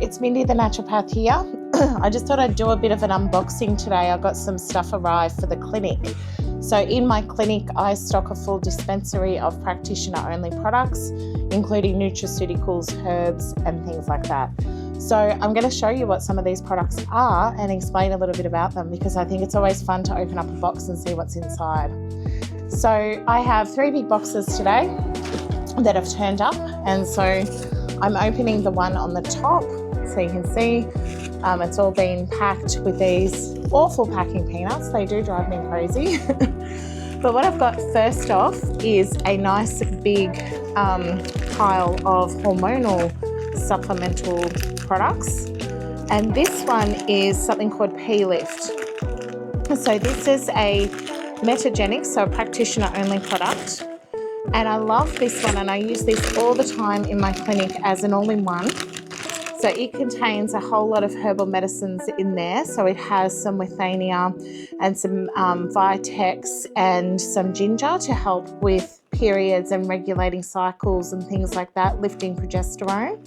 it's Mindy the Naturopath here. I just thought I'd do a bit of an unboxing today. I got some stuff arrived for the clinic. So in my clinic, I stock a full dispensary of practitioner-only products, including nutraceuticals, herbs, and things like that. So I'm going to show you what some of these products are and explain a little bit about them, because I think it's always fun to open up a box and see what's inside. So I have 3 big boxes today that have turned up, and so I'm opening the one on the top so you can see it's all been packed with these awful packing peanuts. They do drive me crazy. But what I've got first off is a nice big pile of hormonal supplemental products, and this one is something called P-Lift. So this is a Metagenics, so a practitioner only product, and I love this one, and I use this all the time in my clinic as an all-in-one. So it contains a whole lot of herbal medicines in there. So it has some withania and some Vitex and some ginger to help with periods and regulating cycles and things like that, lifting progesterone.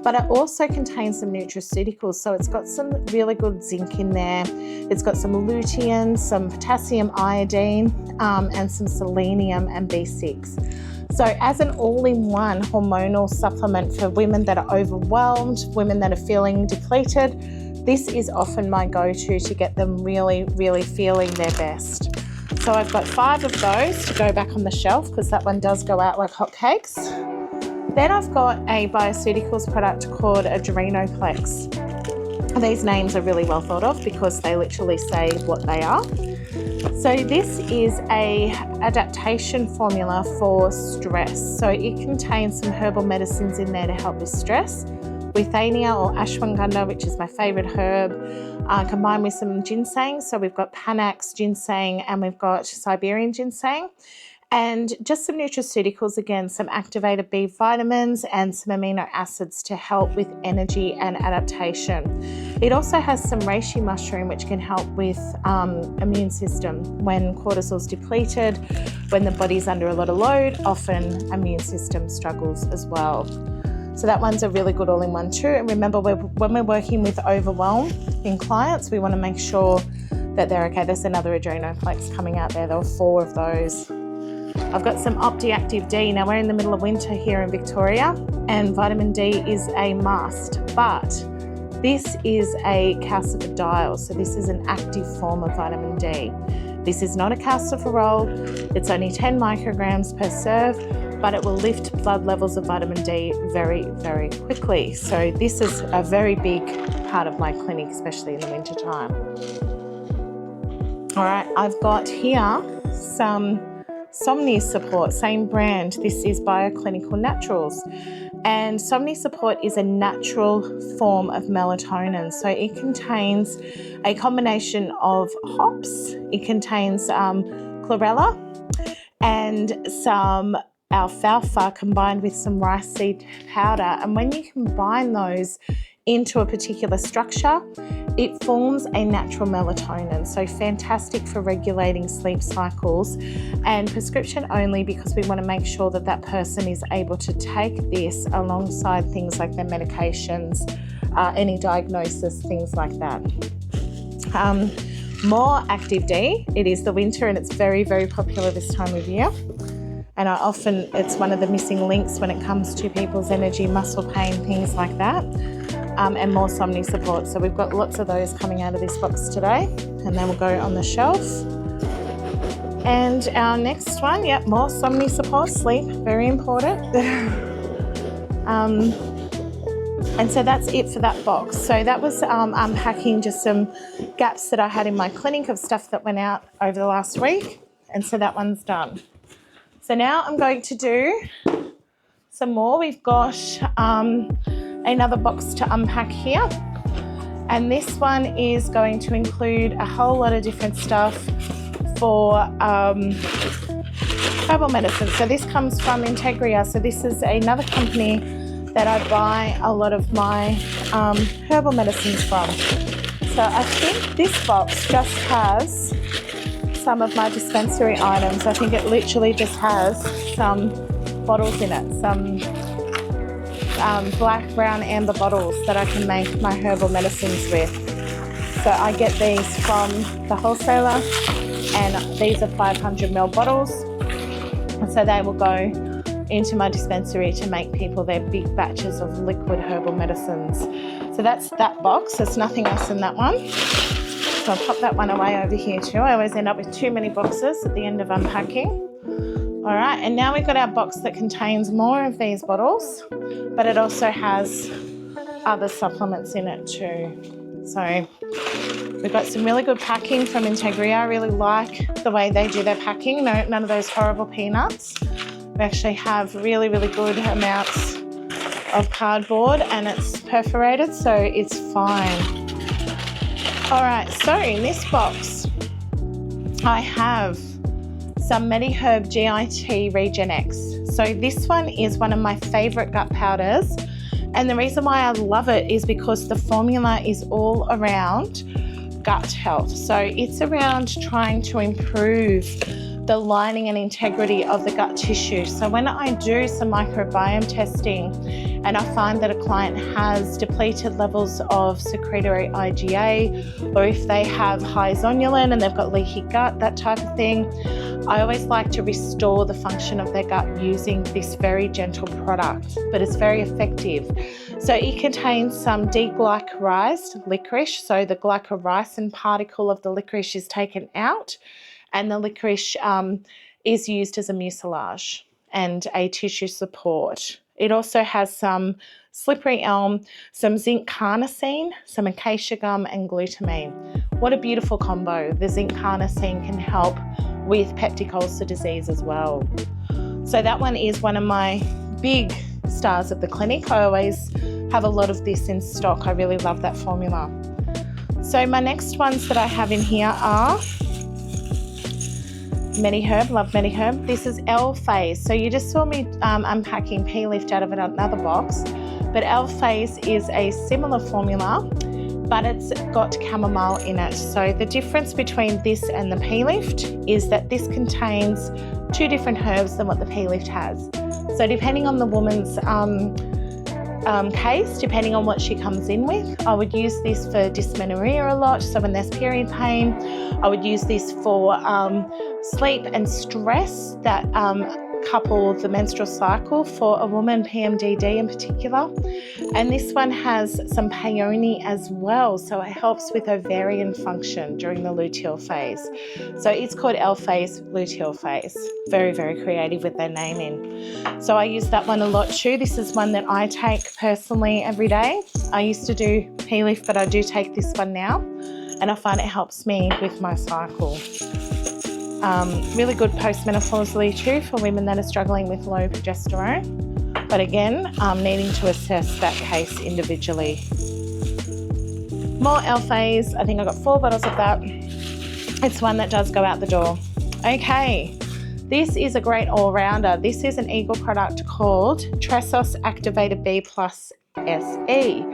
But it also contains some nutraceuticals. So it's got some really good zinc in there. It's got some lutein, some potassium iodine, and some selenium and B6. So as an all-in-one hormonal supplement for women that are overwhelmed, women that are feeling depleted, this is often my go-to to get them really, really feeling their best. So I've got 5 of those to go back on the shelf, because that one does go out like hotcakes. Then I've got a bioceuticals product called Adrenoplex. These names are really well thought of because they literally say what they are. So this is a adaptation formula for stress. So it contains some herbal medicines in there to help with stress. Withania or ashwagandha, which is my favorite herb, combined with some ginseng. So we've got Panax ginseng and we've got Siberian ginseng. And just some nutraceuticals, again, some activated B vitamins and some amino acids to help with energy and adaptation. It also has some reishi mushroom, which can help with immune system. When cortisol's depleted, when the body's under a lot of load, often immune system struggles as well. So that one's a really good all-in-one too. And remember, when we're working with overwhelm in clients, we want to make sure that they're okay. There's another Adrenoplex coming out there. There were 4 of those. I've got some OptiActive D. Now we're in the middle of winter here in Victoria, and vitamin D is a must, but this is a calciferol, so this is an active form of vitamin D. This is not a calciferol. It's only 10 micrograms per serve, but it will lift blood levels of vitamin D very, very quickly. So this is a very big part of my clinic, especially in the winter time. All right, I've got here some Somni Support, same brand. This is Bioclinical Naturals, and Somni Support is a natural form of melatonin. So it contains a combination of hops. It contains chlorella and some alfalfa combined with some rice seed powder. And when you combine those into a particular structure, it forms a natural melatonin. So fantastic for regulating sleep cycles, and prescription only, because we want to make sure that that person is able to take this alongside things like their medications, any diagnosis, things like that. More Active D. It is the winter and it's very, very popular this time of year. And it's one of the missing links when it comes to people's energy, muscle pain, things like that. And more Somni Support. So we've got lots of those coming out of this box today, and then we'll go on the shelf. And our next one, more Somni Support, sleep, very important. And so that's it for that box. So that was unpacking just some gaps that I had in my clinic of stuff that went out over the last week. And so that one's done. So now I'm going to do some more. We've got another box to unpack here, and this one is going to include a whole lot of different stuff for herbal medicine. So this comes from Integria. So this is another company that I buy a lot of my herbal medicines from. So I think this box just has some of my dispensary items. I think it literally just has some bottles in it, some black, brown, amber bottles that I can make my herbal medicines with. So I get these from the wholesaler, and these are 500ml bottles. And so they will go into my dispensary to make people their big batches of liquid herbal medicines. So that's that box. There's nothing else in that one. So I'll pop that one away over here too. I always end up with too many boxes at the end of unpacking. All right, and now we've got our box that contains more of these bottles, but it also has other supplements in it too. So we've got some really good packing from Integria. I really like the way they do their packing. No, none of those horrible peanuts. We actually have really, really good amounts of cardboard, and it's perforated, so it's fine. All right, so in this box, I have some MediHerb GIT Regen X. So this one is one of my favorite gut powders. And the reason why I love it is because the formula is all around gut health. So it's around trying to improve the lining and integrity of the gut tissue. So when I do some microbiome testing and I find that a client has depleted levels of secretory IgA, or if they have high zonulin and they've got leaky gut, that type of thing, I always like to restore the function of their gut using this very gentle product, but it's very effective. So it contains some deglycorized licorice, so the glycorrhizin particle of the licorice is taken out, and the licorice is used as a mucilage and a tissue support. It also has some slippery elm, some zinc carnosine, some acacia gum, and glutamine. What a beautiful combo. The zinc carnosine can help with peptic ulcer disease as well. So that one is one of my big stars of the clinic. I always have a lot of this in stock. I really love that formula. So my next ones that I have in here are MediHerb, love MediHerb. This is L-Phase. So you just saw me unpacking P-Lift out of another box, but L-Phase is a similar formula, but it's got chamomile in it. So the difference between this and the P-Lift is that this contains 2 different herbs than what the P-Lift has. So depending on the woman's case, depending on what she comes in with, I would use this for dysmenorrhea a lot. So when there's period pain, I would use this for sleep and stress that couple the menstrual cycle for a woman, PMDD in particular. And this one has some peony as well, so it helps with ovarian function during the luteal phase. So it's called L-Phase luteal phase. Very, very creative with their naming. So I use that one a lot too. This is one that I take personally every day. I used to do P-Lift, but I do take this one now, and I find it helps me with my cycle. Really good postmenopausally too for women that are struggling with low progesterone, but again, needing to assess that case individually. More L-Phase. I think I got 4 bottles of that. It's one that does go out the door. Okay, this is a great all-rounder. This is an Eagle product called Tressos Activated B Plus SE.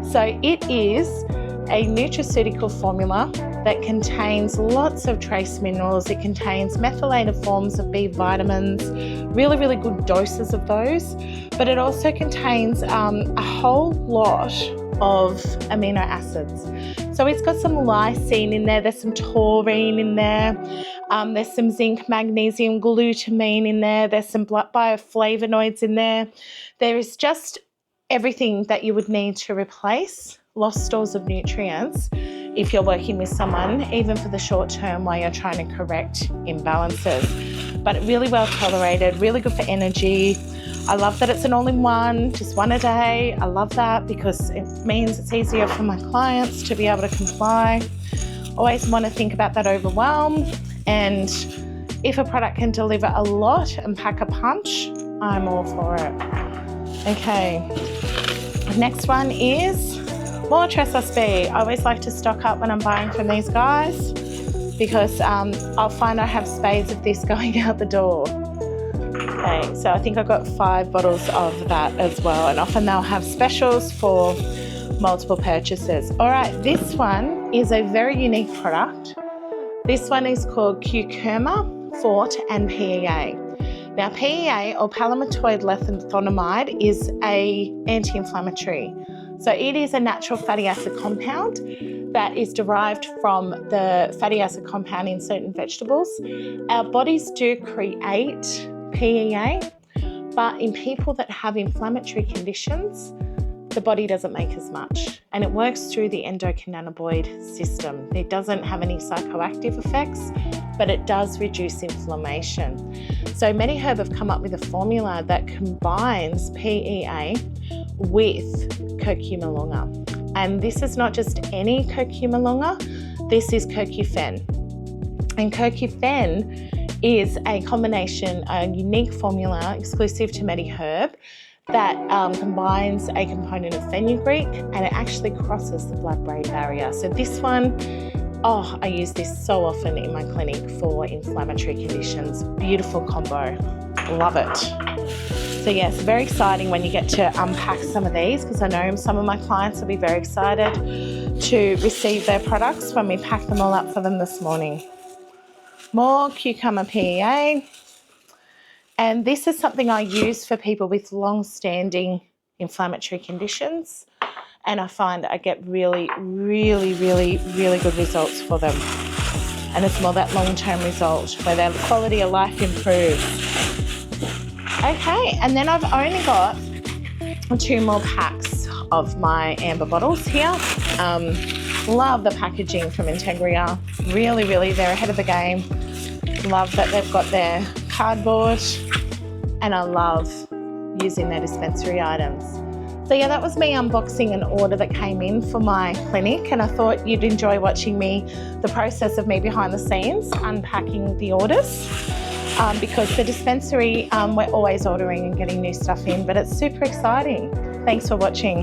So it is a nutraceutical formula that contains lots of trace minerals. It contains methylated forms of B vitamins, really, really good doses of those. But it also contains a whole lot of amino acids. So it's got some lysine in there, there's some taurine in there, there's some zinc, magnesium, glutamine in there, there's some bioflavonoids in there. There is just everything that you would need to replace lost stores of nutrients if you're working with someone, even for the short term while you're trying to correct imbalances. But really well tolerated, really good for energy. I love that it's an all-in-one, just one a day. I love that because it means it's easier for my clients to be able to comply. Always want to think about that overwhelm, and if a product can deliver a lot and pack a punch, I'm all for it. Okay, next one is more Tressos B. I always like to stock up when I'm buying from these guys because I'll find I have spades of this going out the door. Okay, so I think I've got 5 bottles of that as well, and often they'll have specials for multiple purchases. All right, this one is a very unique product. This one is called Curcuma, Fort and PEA. Now, PEA or palmitoid lethanothonamide is an anti-inflammatory. So it is a natural fatty acid compound that is derived from the fatty acid compound in certain vegetables. Our bodies do create PEA, but in people that have inflammatory conditions, the body doesn't make as much, and it works through the endocannabinoid system. It doesn't have any psychoactive effects, but it does reduce inflammation. So Mediherb have come up with a formula that combines PEA with curcuma longa. And this is not just any curcuma longa, this is CoQ10. And CoQ10 is a combination, a unique formula exclusive to Mediherb that combines a component of fenugreek, and it actually crosses the blood-brain barrier. So this one, I use this so often in my clinic for inflammatory conditions. Beautiful combo, love it. So yeah, it's very exciting when you get to unpack some of these, because I know some of my clients will be very excited to receive their products when we pack them all up for them this morning. More cucumber PEA. And this is something I use for people with long-standing inflammatory conditions. And I find I get really, really, really, really good results for them. And it's more that long-term result where their quality of life improves. Okay, and then I've only got 2 more packs of my amber bottles here. Love the packaging from Integria. Really, really, they're ahead of the game. Love that they've got their cardboard, and I love using their dispensary items. So yeah, that was me unboxing an order that came in for my clinic, and I thought you'd enjoy watching the process of me behind the scenes unpacking the orders, because the dispensary, we're always ordering and getting new stuff in, but it's super exciting. Thanks for watching.